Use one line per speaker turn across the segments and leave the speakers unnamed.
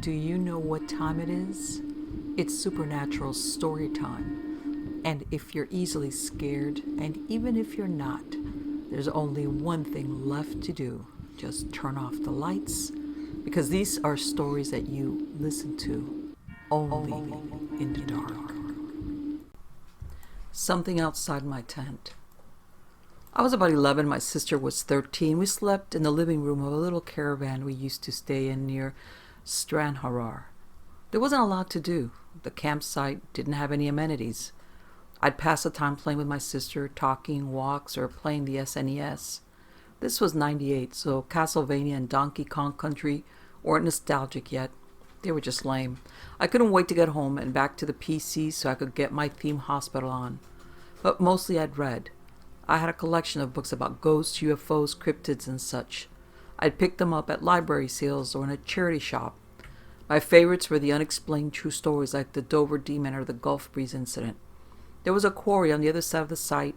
Do you know what time it is? It's supernatural story time. And if you're easily scared, and even if you're not, there's only one thing left to do. Just turn off the lights, because these are stories that you listen to only in the dark. Something outside my tent. I was about 11, my sister was 13. We slept in the living room of a little caravan we used to stay in near Stranharar. There wasn't a lot to do. The campsite didn't have any amenities. I'd pass the time playing with my sister, talking, walks, or playing the SNES. This was 98, so Castlevania and Donkey Kong Country weren't nostalgic yet. They were just lame. I couldn't wait to get home and back to the PC so I could get my theme hospital on. But mostly I'd read. I had a collection of books about ghosts, UFOs, cryptids, and such. I'd pick them up at library sales or in a charity shop. My favorites were the unexplained true stories like the Dover Demon or the Gulf Breeze incident. There was a quarry on the other side of the site.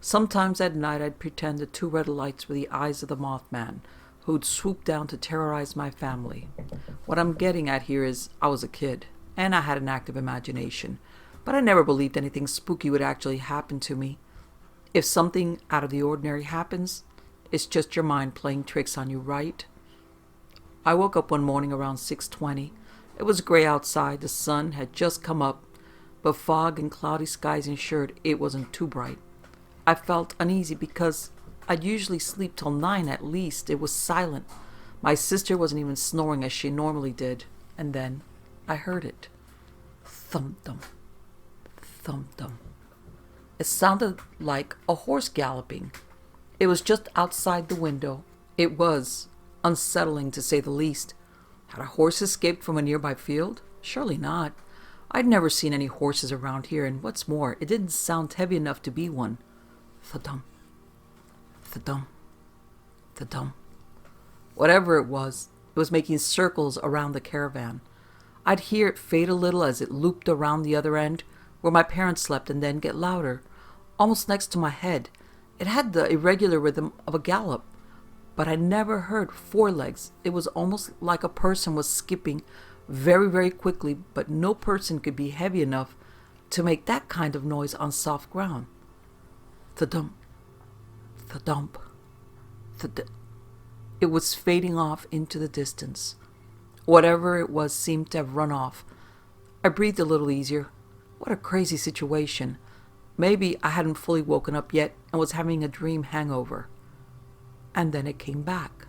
Sometimes at night I'd pretend the two red lights were the eyes of the Mothman, who'd swoop down to terrorize my family. What I'm getting at here is I was a kid, and I had an active imagination, but I never believed anything spooky would actually happen to me. If something out of the ordinary happens, it's just your mind playing tricks on you, right? I woke up one morning around 6:20. It was gray outside, the sun had just come up, but fog and cloudy skies ensured it wasn't too bright. I felt uneasy because I'd usually sleep till 9 at least. It was silent. My sister wasn't even snoring as she normally did. And then I heard it. Thump-thump. Thump-thump. It sounded like a horse galloping. It was just outside the window. It was unsettling, to say the least. Had a horse escaped from a nearby field? Surely not. I'd never seen any horses around here, and what's more, it didn't sound heavy enough to be one. Thudum. Thudum. Thudum. Whatever it was making circles around the caravan. I'd hear it fade a little as it looped around the other end, where my parents slept, and then get louder, almost next to my head. It had the irregular rhythm of a gallop, but I never heard four legs. It was almost like a person was skipping very, very quickly, but no person could be heavy enough to make that kind of noise on soft ground. Thudump, thudump, thud. It was fading off into the distance. Whatever it was seemed to have run off. I breathed a little easier. What a crazy situation. Maybe I hadn't fully woken up yet and was having a dream hangover. And then it came back.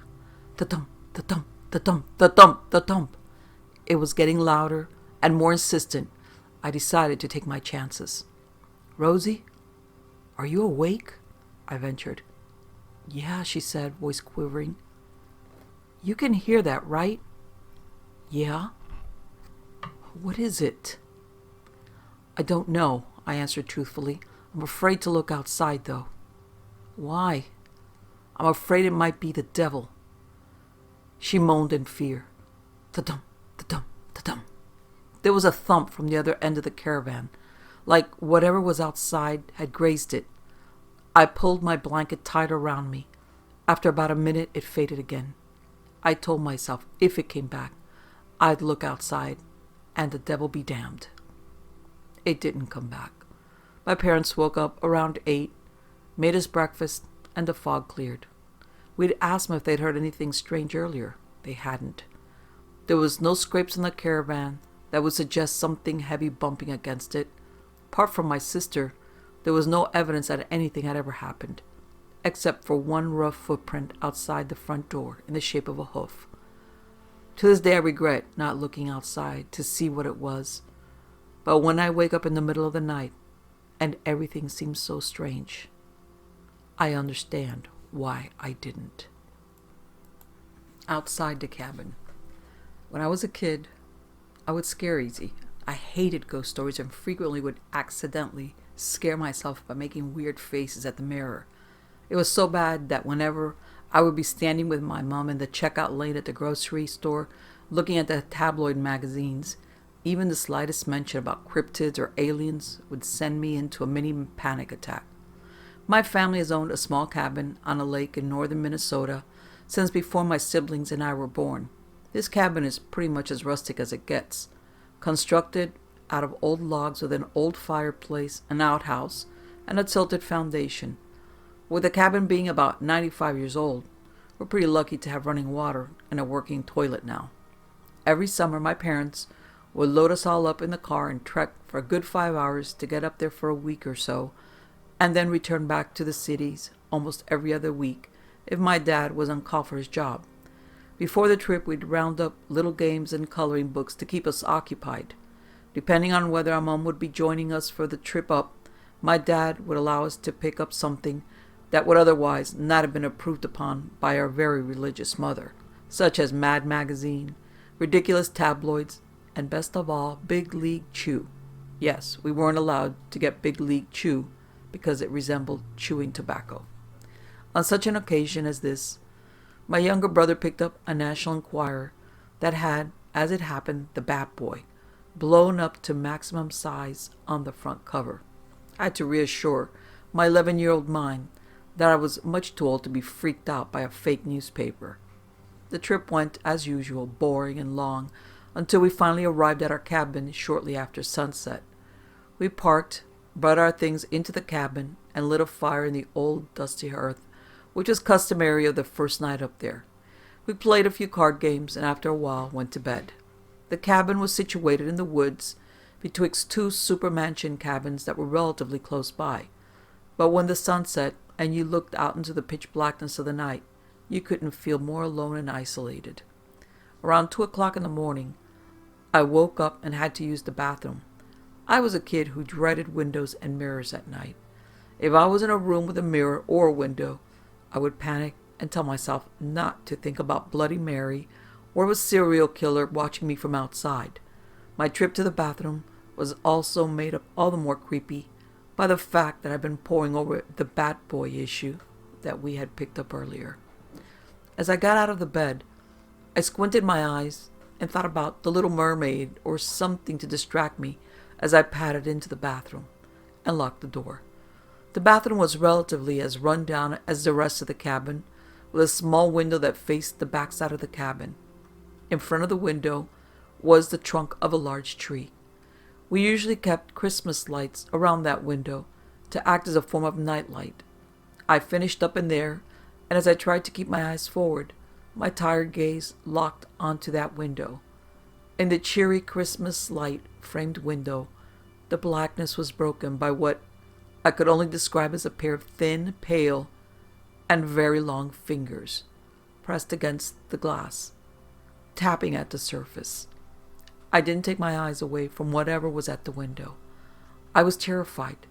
Thudump, thudump, thudump, thudump, thudump. It was getting louder and more insistent. I decided to take my chances. Rosie, are you awake? I ventured. Yeah, she said, voice quivering. You can hear that, right? Yeah. What is it? I don't know, I answered truthfully. I'm afraid to look outside, though. Why? I'm afraid it might be the devil. She moaned in fear. Thudum, thudum, thudum. There was a thump from the other end of the caravan, like whatever was outside had grazed it. I pulled my blanket tight around me. After about a minute, it faded again. I told myself if it came back, I'd look outside, and the devil be damned. It didn't come back. My parents woke up around 8, made us breakfast, and the fog cleared. We'd asked them if they'd heard anything strange earlier. They hadn't. There was no scrapes on the caravan that would suggest something heavy bumping against it. Apart from my sister, there was no evidence that anything had ever happened, except for one rough footprint outside the front door in the shape of a hoof. To this day I regret not looking outside to see what it was. But when I wake up in the middle of the night and everything seems so strange, I understand why I didn't. Outside the cabin. When I was a kid, I would scare easy. I hated ghost stories and frequently would accidentally scare myself by making weird faces at the mirror. It was so bad that whenever I would be standing with my mom in the checkout lane at the grocery store, looking at the tabloid magazines, even the slightest mention about cryptids or aliens would send me into a mini panic attack. My family has owned a small cabin on a lake in northern Minnesota since before my siblings and I were born. This cabin is pretty much as rustic as it gets, constructed out of old logs with an old fireplace, an outhouse, and a tilted foundation. With the cabin being about 95 years old, we're pretty lucky to have running water and a working toilet now. Every summer, my parents would load us all up in the car and trek for a good 5 hours to get up there for a week or so, and then return back to the cities almost every other week if my dad was on call for his job. Before the trip, we'd round up little games and coloring books to keep us occupied. Depending on whether our mom would be joining us for the trip up, my dad would allow us to pick up something that would otherwise not have been approved upon by our very religious mother, such as Mad Magazine, ridiculous tabloids, and best of all, Big League Chew. Yes, we weren't allowed to get Big League Chew because it resembled chewing tobacco. On such an occasion as this, my younger brother picked up a National Enquirer that had, as it happened, the Bat Boy, blown up to maximum size on the front cover. I had to reassure my 11-year-old mind that I was much too old to be freaked out by a fake newspaper. The trip went, as usual, boring and long, until we finally arrived at our cabin shortly after sunset. We parked, brought our things into the cabin, and lit a fire in the old dusty hearth, which was customary of the first night up there. We played a few card games, and after a while went to bed. The cabin was situated in the woods betwixt two super mansion cabins that were relatively close by. But when the sun set and you looked out into the pitch blackness of the night, you couldn't feel more alone and isolated. Around 2 o'clock in the morning, I woke up and had to use the bathroom. I was a kid who dreaded windows and mirrors at night. If I was in a room with a mirror or a window, I would panic and tell myself not to think about Bloody Mary or a serial killer watching me from outside. My trip to the bathroom was also made up all the more creepy by the fact that I'd been poring over the Bat Boy issue that we had picked up earlier. As I got out of the bed, I squinted my eyes and thought about The Little Mermaid or something to distract me as I padded into the bathroom and locked the door. The bathroom was relatively as run down as the rest of the cabin, with a small window that faced the backside of the cabin. In front of the window was the trunk of a large tree. We usually kept Christmas lights around that window to act as a form of nightlight. I finished up in there, and as I tried to keep my eyes forward, my tired gaze locked onto that window. In the cheery Christmas light-framed window, the blackness was broken by what I could only describe as a pair of thin, pale, and very long fingers pressed against the glass, tapping at the surface. I didn't take my eyes away from whatever was at the window. I was terrified,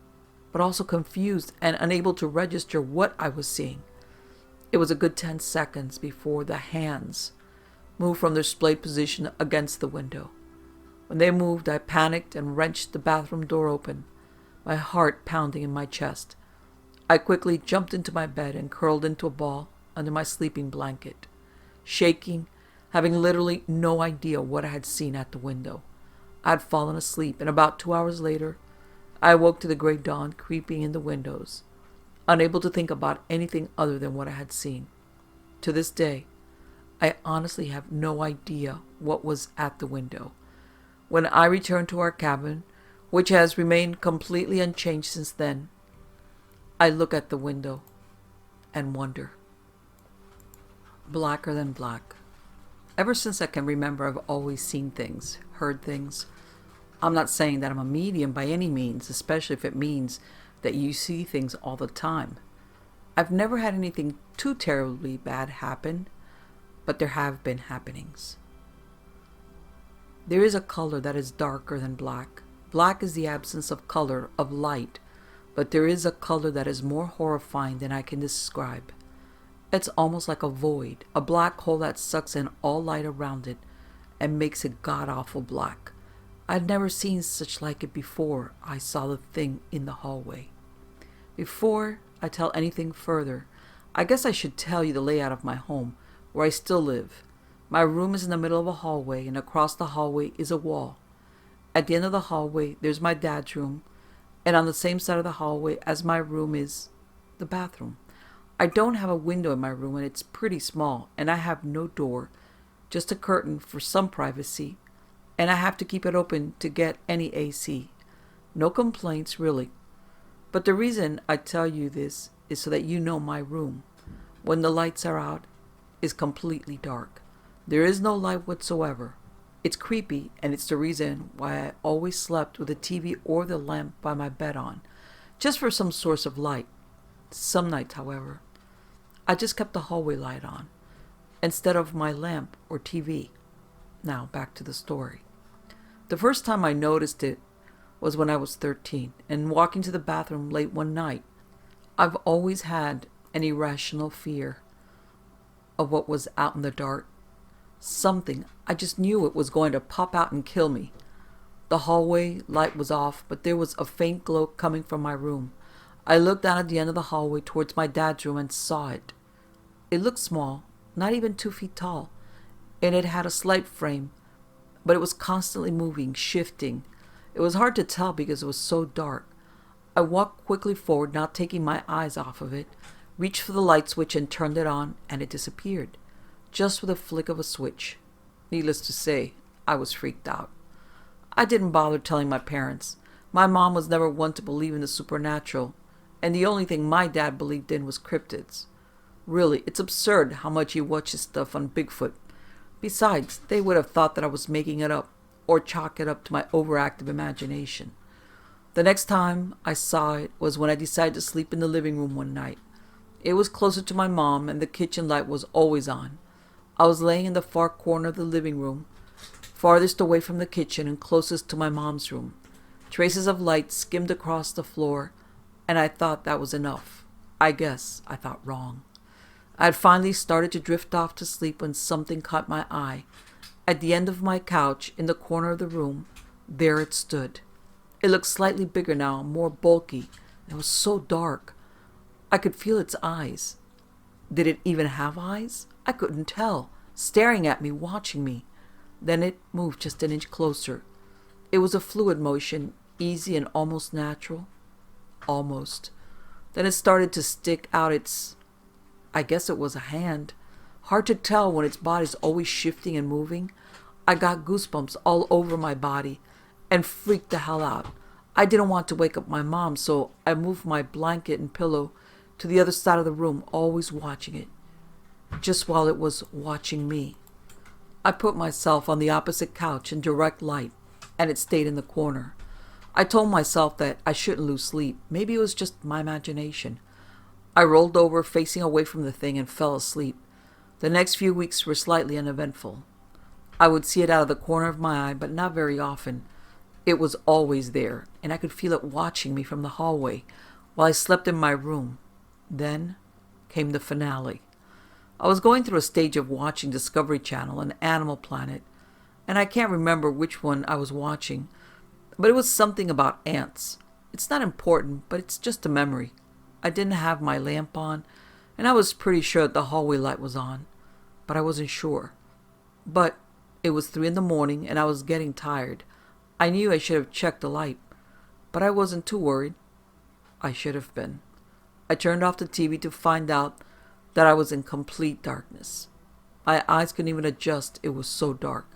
but also confused and unable to register what I was seeing. It was a good 10 seconds before the hands moved from their splayed position against the window. When they moved, I panicked and wrenched the bathroom door open, my heart pounding in my chest. I quickly jumped into my bed and curled into a ball under my sleeping blanket, shaking, having literally no idea what I had seen at the window. I had fallen asleep, and about 2 hours later, I awoke to the gray dawn creeping in the windows, unable to think about anything other than what I had seen. To this day, I honestly have no idea what was at the window. When I returned to our cabin, which has remained completely unchanged since then, I look at the window and wonder. Blacker than black. Ever since I can remember, I've always seen things, heard things. I'm not saying that I'm a medium by any means, especially if it means that you see things all the time. I've never had anything too terribly bad happen, but there have been happenings. There is a color that is darker than black. Black is the absence of color, of light, but there is a color that is more horrifying than I can describe. It's almost like a void, a black hole that sucks in all light around it and makes it god-awful black. I'd never seen such like it before I saw the thing in the hallway. Before I tell anything further, I guess I should tell you the layout of my home, where I still live. My room is in the middle of a hallway, and across the hallway is a wall. At the end of the hallway, there's my dad's room, and on the same side of the hallway as my room is the bathroom. I don't have a window in my room, and it's pretty small, and I have no door, just a curtain for some privacy, and I have to keep it open to get any AC. No complaints, really. But the reason I tell you this is so that you know my room, when the lights are out, is completely dark. There is no light whatsoever. It's creepy, and it's the reason why I always slept with the TV or the lamp by my bed on, just for some source of light. Some nights, however, I just kept the hallway light on, instead of my lamp or TV. Now, back to the story. The first time I noticed it was when I was 13, and walking to the bathroom late one night. I've always had an irrational fear of what was out in the dark. Something, I just knew it was going to pop out and kill me. The hallway light was off, but there was a faint glow coming from my room. I looked down at the end of the hallway towards my dad's room and saw it. It looked small, not even 2 feet tall, and it had a slight frame, but it was constantly moving, shifting. It was hard to tell because it was so dark. I walked quickly forward, not taking my eyes off of it, reached for the light switch and turned it on, and it disappeared, just with a flick of a switch. Needless to say, I was freaked out. I didn't bother telling my parents. My mom was never one to believe in the supernatural, and the only thing my dad believed in was cryptids. Really, it's absurd how much he watches stuff on Bigfoot. Besides, they would have thought that I was making it up, or chalk it up to my overactive imagination. The next time I saw it was when I decided to sleep in the living room one night. It was closer to my mom, and the kitchen light was always on. I was laying in the far corner of the living room, farthest away from the kitchen and closest to my mom's room. Traces of light skimmed across the floor, and I thought that was enough. I guess I thought wrong. I had finally started to drift off to sleep when something caught my eye. At the end of my couch, in the corner of the room, there it stood. It looked slightly bigger now, more bulky. It was so dark. I could feel its eyes. Did it even have eyes? I couldn't tell. Staring at me, watching me. Then it moved just an inch closer. It was a fluid motion, easy and almost natural. Almost. Then it started to stick out its... I guess it was a hand. Hard to tell when its body's always shifting and moving. I got goosebumps all over my body and freaked the hell out. I didn't want to wake up my mom, so I moved my blanket and pillow to the other side of the room, always watching it, just while it was watching me. I put myself on the opposite couch in direct light, and it stayed in the corner. I told myself that I shouldn't lose sleep. Maybe it was just my imagination. I rolled over, facing away from the thing, and fell asleep. The next few weeks were slightly uneventful. I would see it out of the corner of my eye, but not very often. It was always there, and I could feel it watching me from the hallway while I slept in my room. Then came the finale. I was going through a stage of watching Discovery Channel and Animal Planet, and I can't remember which one I was watching, but it was something about ants. It's not important, but it's just a memory. I didn't have my lamp on, and I was pretty sure that the hallway light was on, but I wasn't sure. But it was 3 a.m, and I was getting tired. I knew I should have checked the light, but I wasn't too worried. I should have been. I turned off the TV to find out that I was in complete darkness. My eyes couldn't even adjust. It was so dark.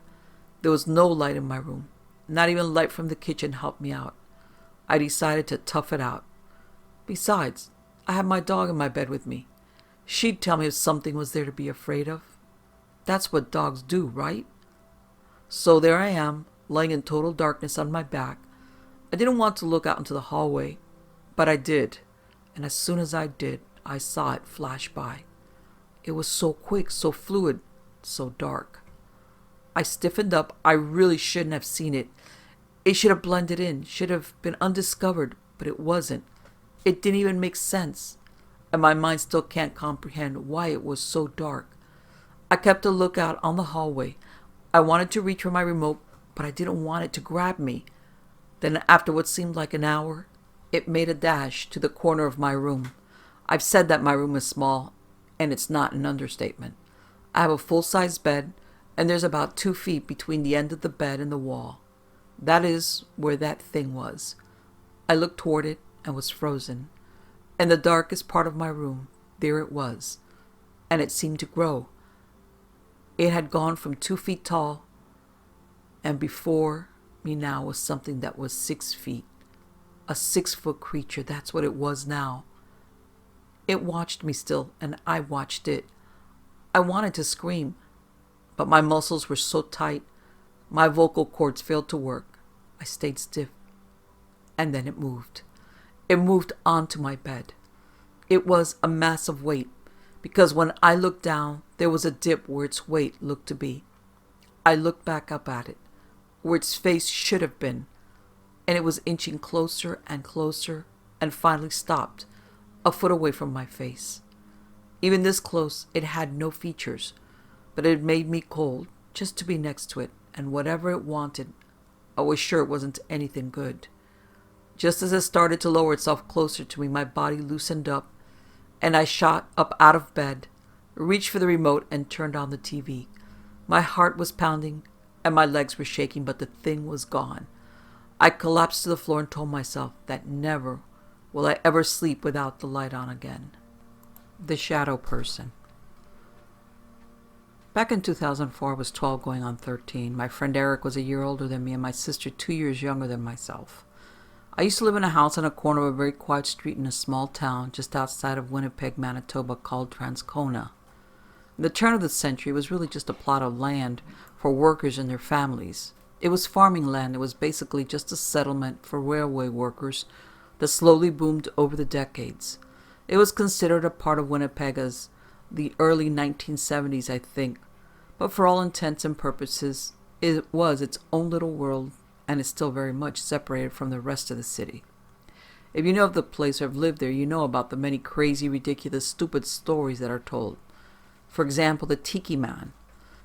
There was no light in my room. Not even light from the kitchen helped me out. I decided to tough it out. Besides, I had my dog in my bed with me. She'd tell me if something was there to be afraid of. That's what dogs do, right? So there I am, lying in total darkness on my back. I didn't want to look out into the hallway, but I did. And as soon as I did, I saw it flash by. It was so quick, so fluid, so dark. I stiffened up. I really shouldn't have seen it. It should have blended in, should have been undiscovered, but it wasn't. It didn't even make sense, and my mind still can't comprehend why it was so dark. I kept a lookout on the hallway. I wanted to reach for my remote, but I didn't want it to grab me. Then, after what seemed like an hour, it made a dash to the corner of my room. I've said that my room is small, and it's not an understatement. I have a full-size bed, and there's about 2 feet between the end of the bed and the wall. That is where that thing was. I looked toward it and was frozen. In the darkest part of my room, there it was, and it seemed to grow. It had gone from 2 feet tall, and before me now was something that was 6 feet. A 6-foot creature, that's what it was now. It watched me still, and I watched it. I wanted to scream, but my muscles were so tight, my vocal cords failed to work. I stayed stiff, and then it moved. It moved onto my bed. It was a massive weight, because when I looked down, there was a dip where its weight looked to be. I looked back up at it, where its face should have been, and it was inching closer and closer, and finally stopped, a foot away from my face. Even this close, it had no features, but it made me cold just to be next to it, and whatever it wanted, I was sure it wasn't anything good. Just as it started to lower itself closer to me, my body loosened up, and I shot up out of bed, reached for the remote, and turned on the TV. My heart was pounding, and my legs were shaking, but the thing was gone. I collapsed to the floor and told myself that never will I ever sleep without the light on again. The shadow person. Back in 2004, I was 12 going on 13. My friend Eric was a year older than me and my sister 2 years younger than myself. I used to live in a house on a corner of a very quiet street in a small town just outside of Winnipeg, Manitoba called Transcona. In the turn of the century, it was really just a plot of land for workers and their families. It was farming land. It was basically just a settlement for railway workers that slowly boomed over the decades. It was considered a part of Winnipeg as the early 1970s, I think, but for all intents and purposes, it was its own little world, and is still very much separated from the rest of the city. If you know of the place or have lived there, you know about the many crazy, ridiculous, stupid stories that are told. For example, the Tiki Man.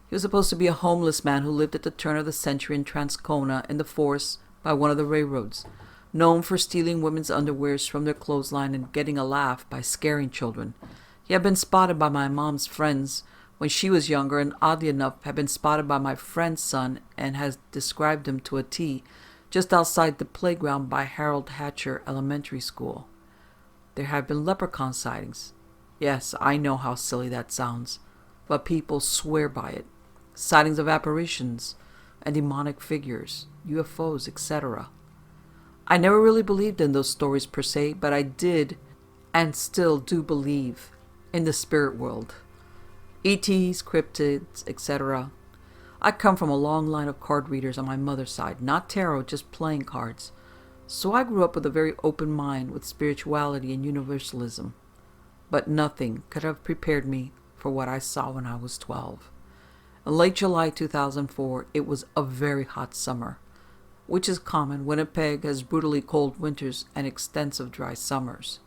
He was supposed to be a homeless man who lived at the turn of the century in Transcona in the forest by one of the railroads, known for stealing women's underwears from their clothesline and getting a laugh by scaring children. He had been spotted by my mom's friends when she was younger, and oddly enough had been spotted by my friend's son and has described him to a T just outside the playground by Harold Hatcher Elementary School. There have been leprechaun sightings. Yes, I know how silly that sounds, but people swear by it. Sightings of apparitions and demonic figures, UFOs, etc. I never really believed in those stories per se, but I did and still do believe in the spirit world. ETs, cryptids, etc. I come from a long line of card readers on my mother's side, not tarot, just playing cards. So I grew up with a very open mind with spirituality and universalism. But nothing could have prepared me for what I saw when I was 12. In late July 2004, it was a very hot summer, which is common. Winnipeg has brutally cold winters and extensive dry summers.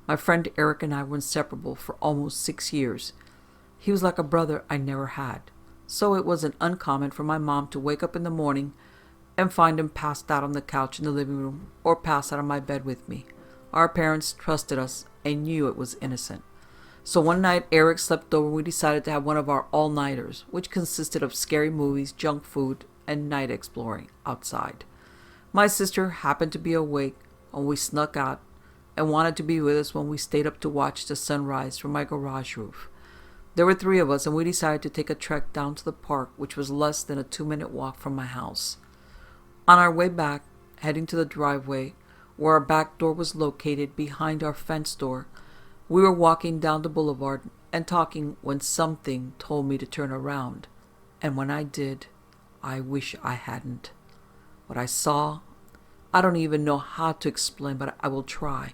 My friend Eric and I were inseparable for almost 6 years. He was like a brother I never had, so it wasn't uncommon for my mom to wake up in the morning and find him passed out on the couch in the living room or passed out on my bed with me. Our parents trusted us and knew it was innocent. So one night Eric slept over and we decided to have one of our all-nighters, which consisted of scary movies, junk food, and night exploring outside. My sister happened to be awake and we snuck out and wanted to be with us when we stayed up to watch the sunrise from my garage roof. There were 3 of us and we decided to take a trek down to the park, which was less than a 2-minute walk from my house. On our way back, heading to the driveway, where our back door was located behind our fence door, we were walking down the boulevard and talking when something told me to turn around. And when I did, I wish I hadn't. What I saw, I don't even know how to explain, but I will try.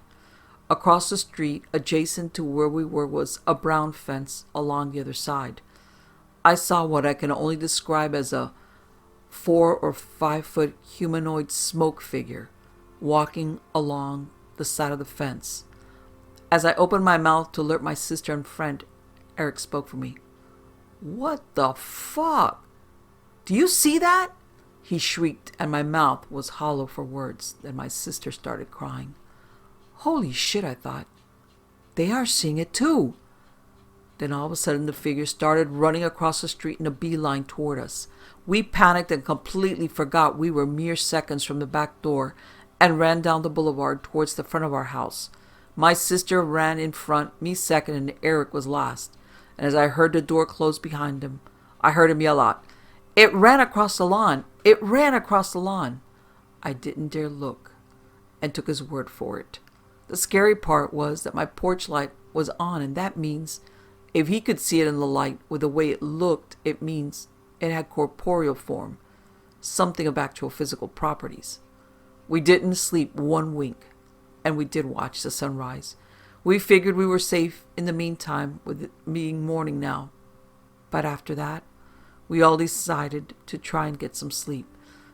Across the street, adjacent to where we were, was a brown fence along the other side. I saw what I can only describe as a 4 or 5 foot humanoid smoke figure walking along the side of the fence. As I opened my mouth to alert my sister and friend, Eric spoke for me. "What the fuck? Do you see that?" he shrieked, and my mouth was hollow for words. Then my sister started crying. Holy shit, I thought. They are seeing it too. Then all of a sudden the figure started running across the street in a beeline toward us. We panicked and completely forgot we were mere seconds from the back door and ran down the boulevard towards the front of our house. My sister ran in front, me second, and Eric was last. And as I heard the door close behind him, I heard him yell out, "It ran across the lawn! It ran across the lawn!" I didn't dare look and took his word for it. The scary part was that my porch light was on, and that means if he could see it in the light with the way it looked, it means it had corporeal form, something of actual physical properties. We didn't sleep one wink, and we did watch the sunrise. We figured we were safe in the meantime, with it being morning now. But after that, we all decided to try and get some sleep.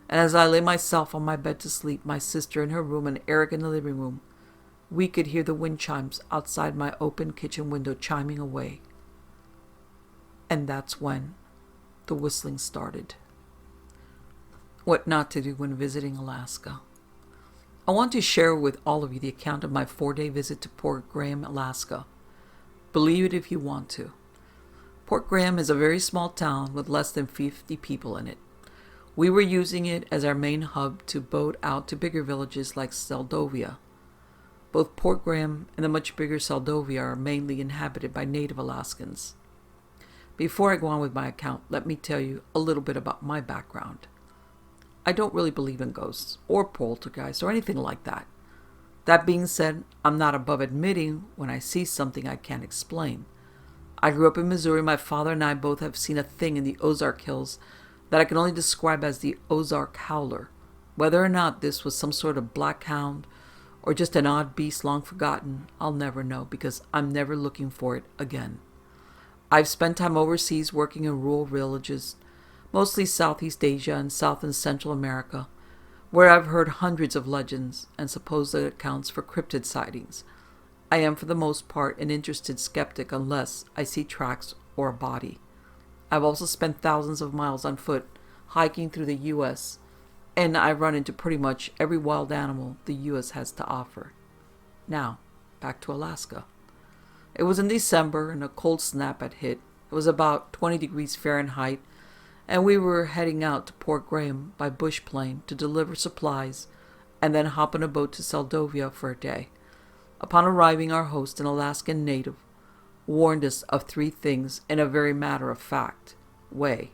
And as I lay myself on my bed to sleep, my sister in her room and Eric in the living room, we could hear the wind chimes outside my open kitchen window chiming away. And that's when the whistling started. What not to do when visiting Alaska. I want to share with all of you the account of my 4-day visit to Port Graham, Alaska. Believe it if you want to. Port Graham is a very small town with less than 50 people in it. We were using it as our main hub to boat out to bigger villages like Shadowy. Both Port Graham and the much bigger Shadowy are mainly inhabited by native Alaskans. Before I go on with my account, let me tell you a little bit about my background. I don't really believe in ghosts or poltergeists or anything like that. That being said, I'm not above admitting when I see something I can't explain. I grew up in Missouri. My father and I both have seen a thing in the Ozark Hills that I can only describe as the Ozark Howler. Whether or not this was some sort of black hound or just an odd beast long forgotten, I'll never know because I'm never looking for it again. I've spent time overseas working in rural villages, mostly Southeast Asia and South and Central America, where I've heard hundreds of legends and supposed accounts for cryptid sightings. I am for the most part an interested skeptic unless I see tracks or a body. I've also spent thousands of miles on foot hiking through the U.S., and I run into pretty much every wild animal the U.S. has to offer. Now, back to Alaska. It was in December and a cold snap had hit. It was about 20 degrees Fahrenheit, and we were heading out to Port Graham by bush plane to deliver supplies and then hop on a boat to Shadowy for a day. Upon arriving, our host, an Alaskan native, warned us of 3 things in a very matter-of-fact way.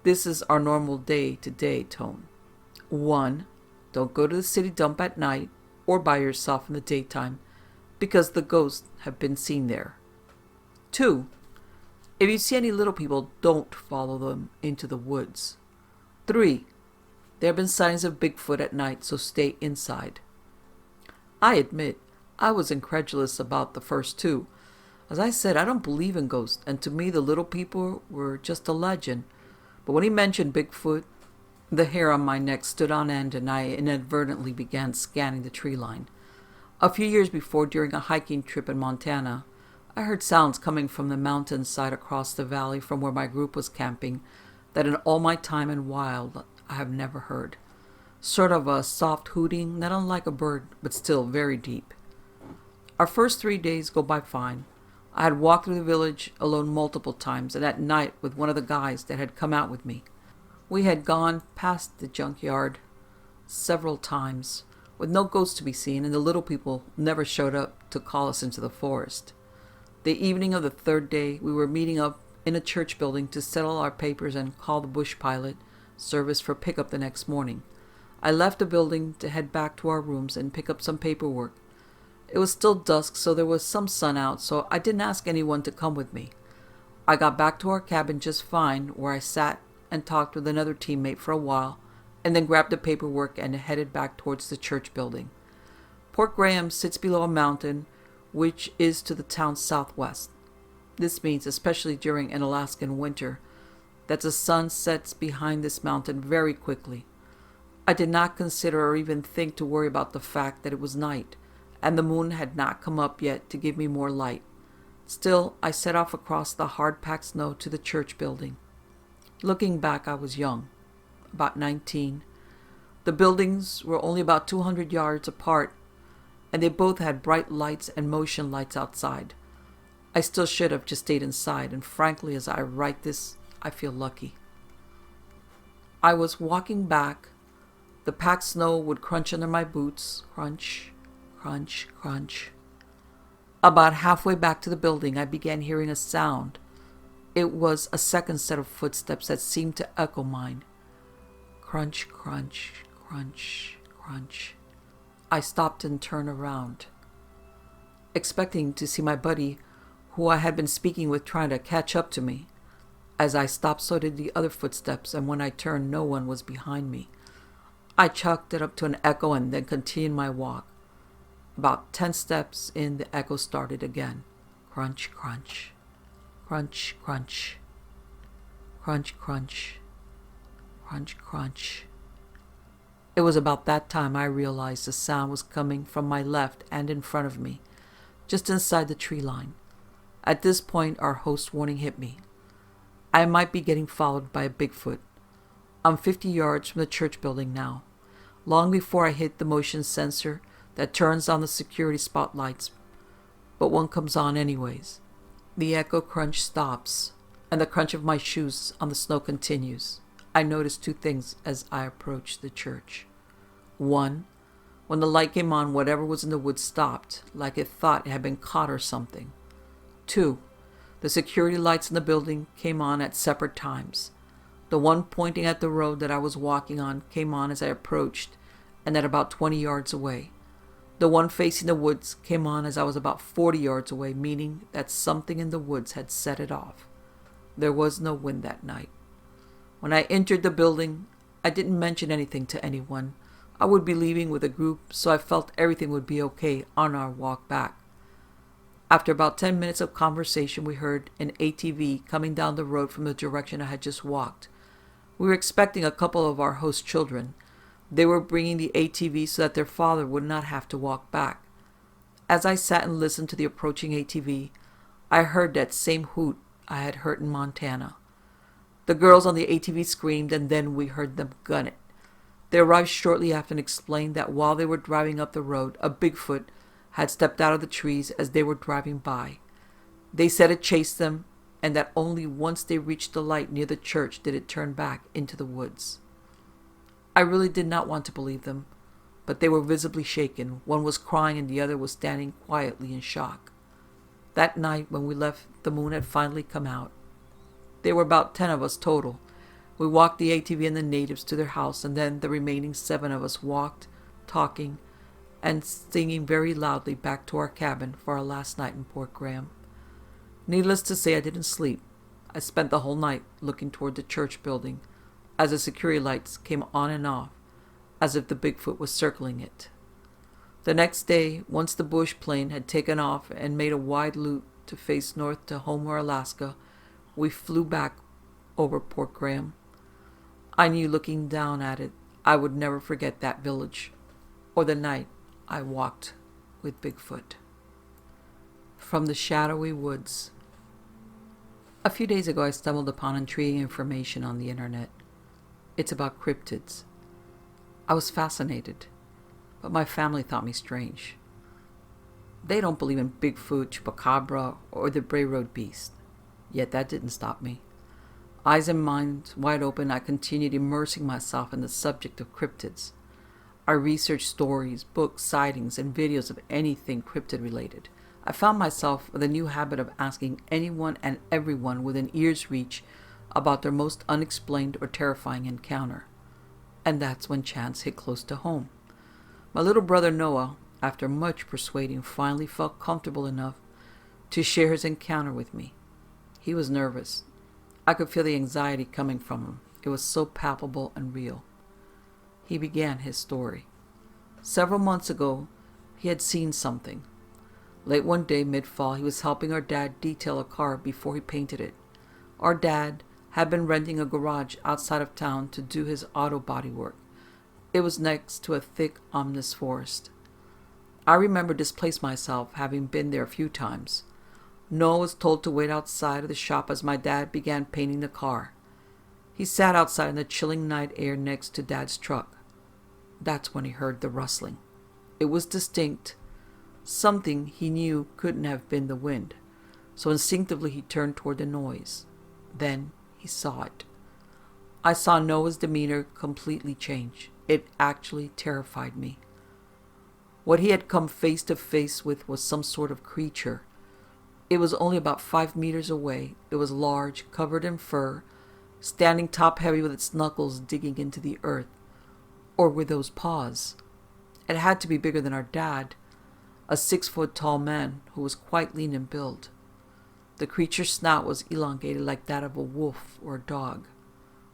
This is our normal day-to-day tone. 1. Don't go to the city dump at night or by yourself in the daytime because the ghosts have been seen there. 2. If you see any little people, don't follow them into the woods. 3. There have been signs of Bigfoot at night, so stay inside. I admit, I was incredulous about the first 2. As I said, I don't believe in ghosts, and to me the little people were just a legend. But when he mentioned Bigfoot, the hair on my neck stood on end and I inadvertently began scanning the tree line. A few years before, during a hiking trip in Montana, I heard sounds coming from the mountainside across the valley from where my group was camping that in all my time in wild I have never heard. Sort of a soft hooting, not unlike a bird, but still very deep. Our first 3 days go by fine. I had walked through the village alone multiple times, and at night with one of the guys that had come out with me. We had gone past the junkyard several times, with no ghosts to be seen, and the little people never showed up to call us into the forest. The evening of the 3rd day, we were meeting up in a church building to settle our papers and call the bush pilot service for pickup the next morning. I left the building to head back to our rooms and pick up some paperwork. It was still dusk, so there was some sun out, so I didn't ask anyone to come with me. I got back to our cabin just fine, where I sat and talked with another teammate for a while, and then grabbed the paperwork and headed back towards the church building. Port Graham sits below a mountain, which is to the town's southwest. This means, especially during an Alaskan winter, that the sun sets behind this mountain very quickly. I did not consider or even think to worry about the fact that it was night, and the moon had not come up yet to give me more light. Still, I set off across the hard-packed snow to the church building. Looking back, I was young, about 19. The buildings were only about 200 yards apart, and they both had bright lights and motion lights outside. I still should have just stayed inside, and frankly, as I write this, I feel lucky. I was walking back. The packed snow would crunch under my boots. Crunch, crunch, crunch. About halfway back to the building, I began hearing a sound, It was a second set of footsteps that seemed to echo mine. Crunch, crunch, crunch, crunch. I stopped and turned around, expecting to see my buddy, who I had been speaking with, trying to catch up to me. As I stopped, so did the other footsteps, and when I turned, no one was behind me. I chalked it up to an echo and then continued my walk. About 10 steps in, the echo started again. Crunch, crunch. Crunch, crunch. Crunch, crunch. Crunch, crunch. It was about that time I realized the sound was coming from my left and in front of me, just inside the tree line. At this point, our host warning hit me. I might be getting followed by a Bigfoot. I'm 50 yards from the church building now, long before I hit the motion sensor that turns on the security spotlights, but one comes on anyways. The echo crunch stops, and the crunch of my shoes on the snow continues. I noticed two things as I approached the church. One, when the light came on, whatever was in the woods stopped, like it thought it had been caught or something. Two, the security lights in the building came on at separate times. The one pointing at the road that I was walking on came on as I approached, and at about 20 yards away. The one facing the woods came on as I was about 40 yards away, meaning that something in the woods had set it off. There was no wind that night. When I entered the building, I didn't mention anything to anyone. I would be leaving with a group, so I felt everything would be okay on our walk back. After about 10 minutes of conversation, we heard an ATV coming down the road from the direction I had just walked. We were expecting a couple of our host children. They were bringing the ATV so that their father would not have to walk back. As I sat and listened to the approaching ATV, I heard that same hoot I had heard in Montana. The girls on the ATV screamed, and then we heard them gun it. They arrived shortly after and explained that while they were driving up the road, a Bigfoot had stepped out of the trees as they were driving by. They said it chased them, and that only once they reached the light near the church did it turn back into the woods. I really did not want to believe them, but they were visibly shaken. One was crying and the other was standing quietly in shock. That night when we left, the moon had finally come out. There were about 10 of us total. We walked the ATV and the natives to their house, and then the remaining 7 of us walked, talking, and singing very loudly back to our cabin for our last night in Port Graham. Needless to say, I didn't sleep. I spent the whole night looking toward the church building as the security lights came on and off, as if the Bigfoot was circling it. The next day, once the bush plane had taken off and made a wide loop to face north to Homer, Alaska, we flew back over Port Graham. I knew looking down at it, I would never forget that village, or the night I walked with Bigfoot. From the Shadowy Woods. A few days ago, I stumbled upon intriguing information on the internet. It's about cryptids. I was fascinated, but my family thought me strange. They don't believe in Bigfoot, Chupacabra, or the Bray Road Beast. Yet that didn't stop me. Eyes and minds wide open, I continued immersing myself in the subject of cryptids. I researched stories, books, sightings, and videos of anything cryptid related. I found myself with a new habit of asking anyone and everyone within ear's reach about their most unexplained or terrifying encounter. And that's when chance hit close to home. My little brother Noah, after much persuading, finally felt comfortable enough to share his encounter with me. He was nervous. I could feel the anxiety coming from him. It was so palpable and real. He began his story. Several months ago, he had seen something. Late one day, mid-fall, he was helping our dad detail a car before he painted it. Our dad had been renting a garage outside of town to do his auto body work. It was next to a thick, ominous forest. I remember displaced myself, having been there a few times. Noah was told to wait outside of the shop as my dad began painting the car. He sat outside in the chilling night air next to Dad's truck. That's when he heard the rustling. It was distinct. Something he knew couldn't have been the wind. So instinctively he turned toward the noise. Then he saw it. I saw Noah's demeanor completely change. It actually terrified me. What he had come face to face with was some sort of creature. It was only about 5 meters away. It was large, covered in fur, standing top-heavy with its knuckles digging into the earth. Or were those paws? It had to be bigger than our dad, a 6-foot-tall man who was quite lean in build. The creature's snout was elongated like that of a wolf or a dog.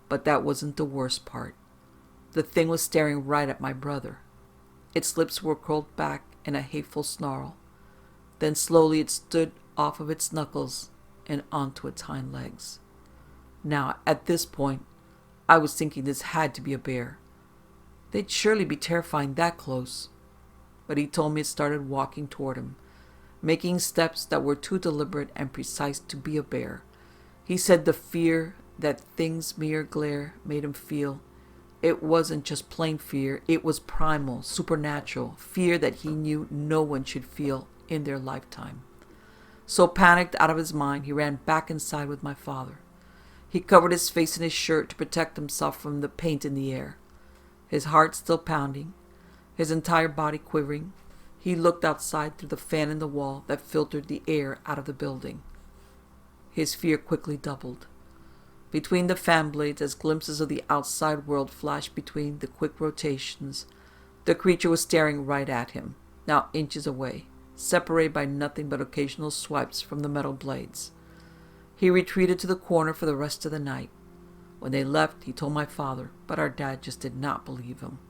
But that wasn't the worst part. The thing was staring right at my brother. Its lips were curled back in a hateful snarl. Then slowly it stood off of its knuckles and onto its hind legs. Now, at this point, I was thinking this had to be a bear. They'd surely be terrifying that close. But he told me it started walking toward him, making steps that were too deliberate and precise to be a bear. He said the fear that thing's mere glare made him feel, it wasn't just plain fear, it was primal, supernatural, fear that he knew no one should feel in their lifetime. So panicked out of his mind, he ran back inside with my father. He covered his face in his shirt to protect himself from the paint in the air. His heart still pounding, his entire body quivering, he looked outside through the fan in the wall that filtered the air out of the building. His fear quickly doubled. Between the fan blades, as glimpses of the outside world flashed between the quick rotations, the creature was staring right at him, now inches away, separated by nothing but occasional swipes from the metal blades. He retreated to the corner for the rest of the night. When they left, he told my father, but our dad just did not believe him.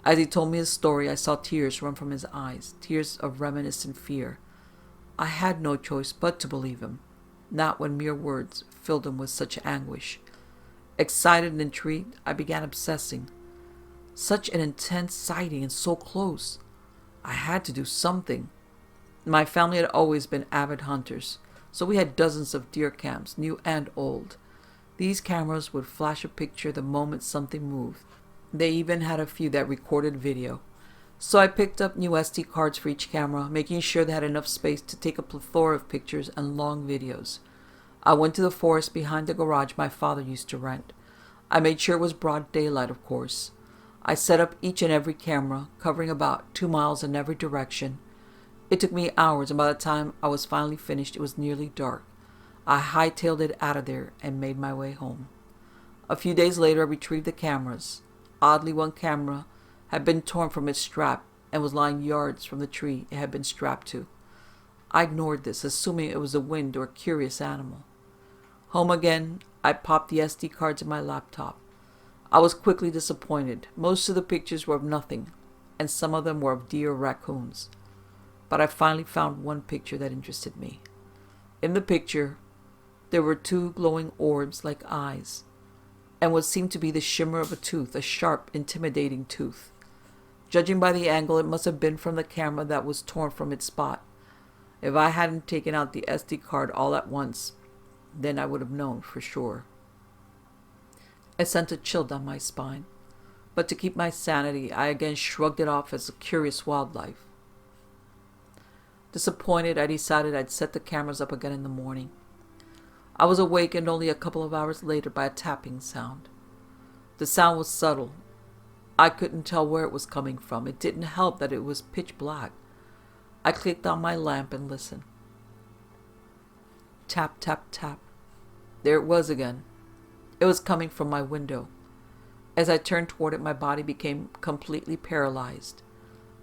As he told me his story, I saw tears run from his eyes, tears of reminiscent fear. I had no choice but to believe him, not when mere words filled him with such anguish. Excited and intrigued, I began obsessing. Such an intense sighting and so close. I had to do something. My family had always been avid hunters, so we had dozens of deer cams, new and old. These cameras would flash a picture the moment something moved. They even had a few that recorded video. So I picked up new SD cards for each camera, making sure they had enough space to take a plethora of pictures and long videos. I went to the forest behind the garage my father used to rent. I made sure it was broad daylight, of course. I set up each and every camera, covering about 2 miles in every direction. It took me hours, and by the time I was finally finished, it was nearly dark. I hightailed it out of there and made my way home. A few days later, I retrieved the cameras. Oddly, one camera had been torn from its strap and was lying yards from the tree it had been strapped to. I ignored this, assuming it was the wind or a curious animal. Home again, I popped the SD cards in my laptop. I was quickly disappointed. Most of the pictures were of nothing, and some of them were of deer or raccoons. But I finally found one picture that interested me. In the picture, there were 2 glowing orbs like eyes, and what seemed to be the shimmer of a tooth, a sharp, intimidating tooth. Judging by the angle, it must have been from the camera that was torn from its spot. If I hadn't taken out the SD card all at once, then I would have known for sure. It sent a chill down my spine, but to keep my sanity, I again shrugged it off as a curious wildlife. Disappointed, I decided I'd set the cameras up again in the morning. I was awakened only a couple of hours later by a tapping sound. The sound was subtle. I couldn't tell where it was coming from. It didn't help that it was pitch black. I clicked on my lamp and listened. Tap, tap, tap. There it was again. It was coming from my window. As I turned toward it, my body became completely paralyzed,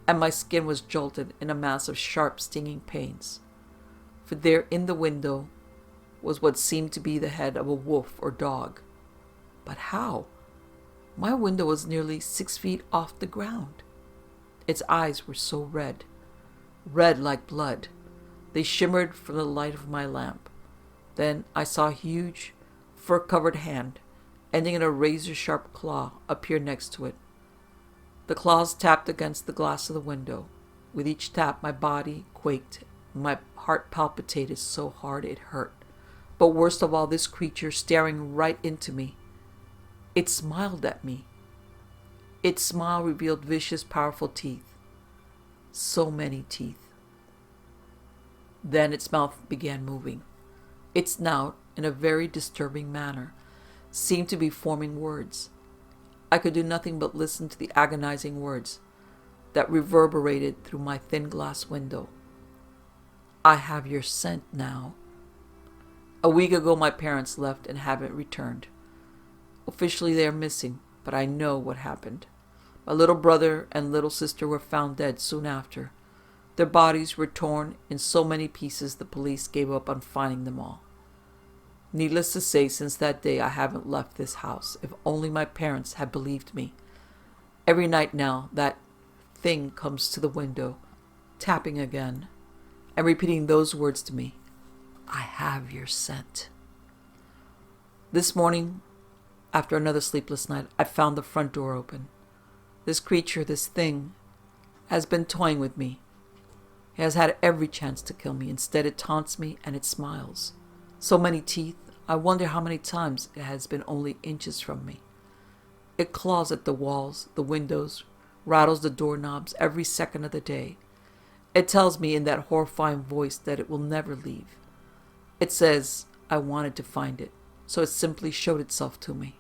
and my skin was jolted in a mass of sharp, stinging pains. For there in the window was what seemed to be the head of a wolf or dog. But how? My window was nearly 6 feet off the ground. Its eyes were so red like blood. They shimmered from the light of my lamp. Then I saw a huge, fur-covered hand, ending in a razor-sharp claw, appear next to it. The claws tapped against the glass of the window. With each tap, my body quaked. My heart palpitated so hard it hurt. But worst of all, this creature staring right into me. It smiled at me. Its smile revealed vicious, powerful teeth. So many teeth. Then its mouth began moving. Its snout, in a very disturbing manner, seemed to be forming words. I could do nothing but listen to the agonizing words that reverberated through my thin glass window. I have your scent now. A week ago my parents left and haven't returned. Officially they are missing, but I know what happened. My little brother and little sister were found dead soon after. Their bodies were torn in so many pieces the police gave up on finding them all. Needless to say, since that day I haven't left this house. If only my parents had believed me. Every night now that thing comes to the window, tapping again, and repeating those words to me. I have your scent. This morning, after another sleepless night, I found the front door open. This creature, this thing, has been toying with me. It has had every chance to kill me. Instead, it taunts me and it smiles. So many teeth, I wonder how many times it has been only inches from me. It claws at the walls, the windows, rattles the doorknobs every second of the day. It tells me in that horrifying voice that it will never leave. It says, I wanted to find it, so it simply showed itself to me.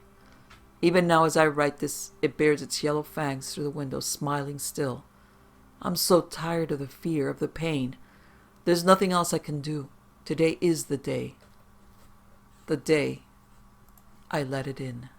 Even now as I write this, it bares its yellow fangs through the window, smiling still. I'm so tired of the fear, of the pain. There's nothing else I can do. Today is the day. The day I let it in.